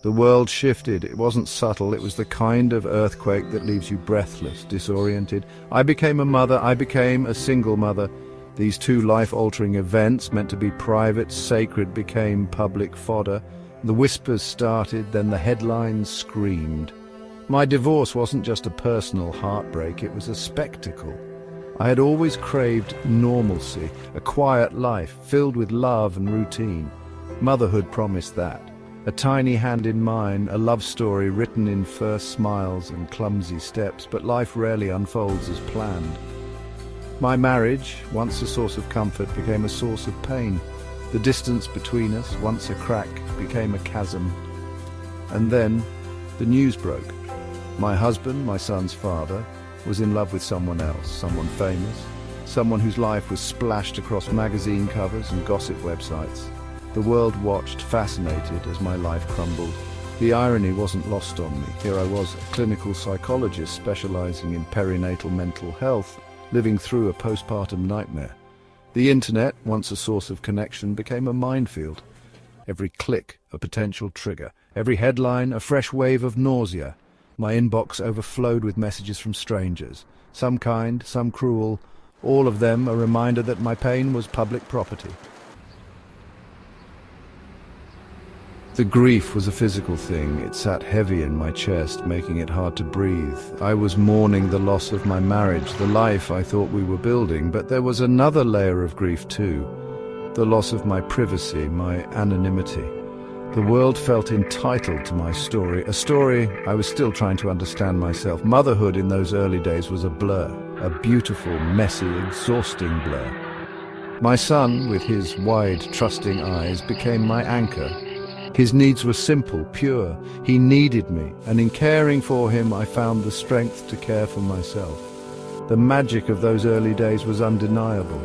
The world shifted. It wasn't subtle. It was the kind of earthquake that leaves you breathless, disoriented. I became a mother. I became a single mother. These two life-altering events, meant to be private, sacred, became public fodder. The whispers started, then the headlines screamed. My divorce wasn't just a personal heartbreak, it was a spectacle. I had always craved normalcy, a quiet life filled with love and routine. Motherhood promised that. A tiny hand in mine, a love story written in first smiles and clumsy steps, but life rarely unfolds as planned. My marriage, once a source of comfort, became a source of pain. The distance between us, once a crack, became a chasm. And then the news broke. My husband, my son's father, was in love with someone else, someone famous, someone whose life was splashed across magazine covers and gossip websites. The world watched, fascinated, as my life crumbled. The irony wasn't lost on me. Here I was, a clinical psychologist specializing in perinatal mental health, living through a postpartum nightmare. The internet, once a source of connection, became a minefield. Every click, a potential trigger. Every headline, a fresh wave of nausea. My inbox overflowed with messages from strangers. Some kind, some cruel. All of them a reminder that my pain was public property. The grief was a physical thing. It sat heavy in my chest, making it hard to breathe. I was mourning the loss of my marriage, the life I thought we were building, but there was another layer of grief too. The loss of my privacy, my anonymity. The world felt entitled to my story, a story I was still trying to understand myself. Motherhood in those early days was a blur, a beautiful, messy, exhausting blur. My son, with his wide, trusting eyes, became my anchor. His needs were simple, pure. He needed me, and in caring for him I found the strength to care for myself. The magic of those early days was undeniable.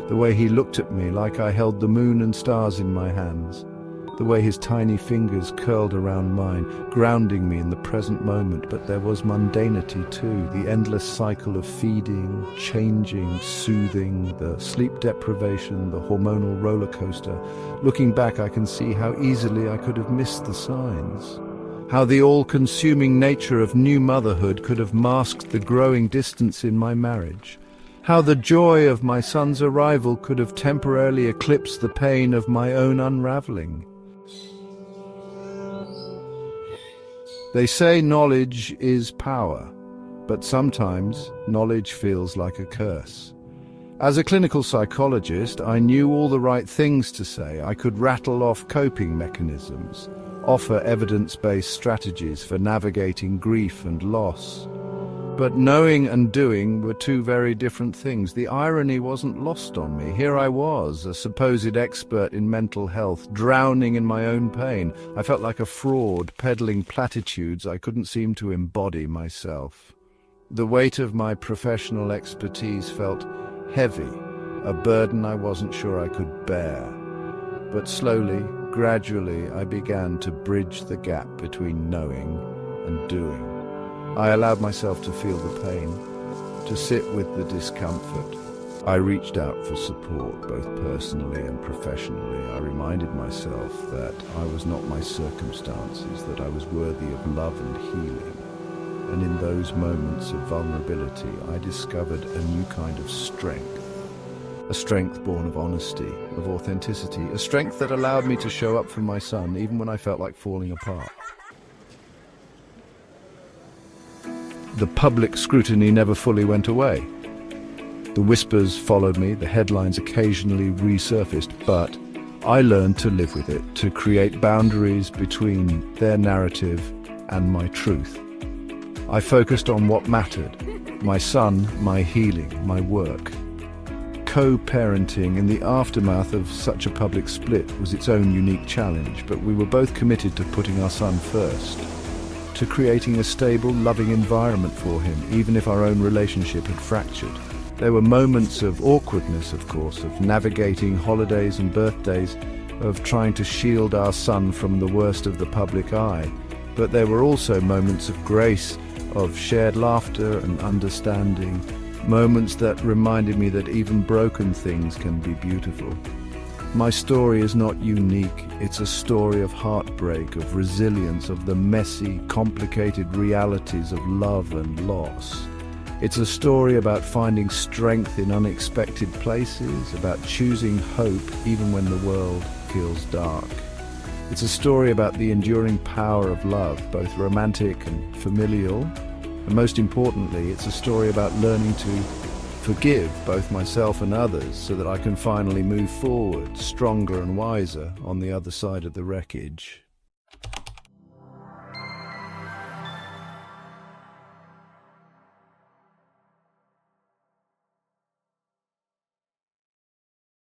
The way he looked at me like I held the moon and stars in my hands. The way his tiny fingers curled around mine, grounding me in the present moment. But there was mundanity too, the endless cycle of feeding, changing, soothing, the sleep deprivation, the hormonal roller coaster. Looking back, I can see how easily I could have missed the signs. How the all-consuming nature of new motherhood could have masked the growing distance in my marriage. How the joy of my son's arrival could have temporarily eclipsed the pain of my own unraveling. They say knowledge is power, but sometimes knowledge feels like a curse. As a clinical psychologist, I knew all the right things to say. I could rattle off coping mechanisms, offer evidence-based strategies for navigating grief and loss. But knowing and doing were two very different things. The irony wasn't lost on me. Here I was, a supposed expert in mental health, drowning in my own pain. I felt like a fraud, peddling platitudes I couldn't seem to embody myself. The weight of my professional expertise felt heavy, a burden I wasn't sure I could bear. But slowly, gradually, I began to bridge the gap between knowing and doing. I allowed myself to feel the pain, to sit with the discomfort. I reached out for support, both personally and professionally. I reminded myself that I was not my circumstances, that I was worthy of love and healing. And in those moments of vulnerability, I discovered a new kind of strength. A strength born of honesty, of authenticity, a strength that allowed me to show up for my son even when I felt like falling apart. The public scrutiny never fully went away. The whispers followed me, the headlines occasionally resurfaced, but I learned to live with it, to create boundaries between their narrative and my truth. I focused on what mattered: my son, my healing, my work. Co-parenting in the aftermath of such a public split was its own unique challenge, but we were both committed to putting our son first, to creating a stable, loving environment for him, even if our own relationship had fractured. There were moments of awkwardness, of course, of navigating holidays and birthdays, of trying to shield our son from the worst of the public eye. But there were also moments of grace, of shared laughter and understanding, moments that reminded me that even broken things can be beautiful. My story is not unique. It's a story of heartbreak, of resilience, of the messy, complicated realities of love and loss. It's a story about finding strength in unexpected places, about choosing hope even when the world feels dark. It's a story about the enduring power of love, both romantic and familial. And most importantly, it's a story about learning to forgive both myself and others so that I can finally move forward, stronger and wiser, on the other side of the wreckage.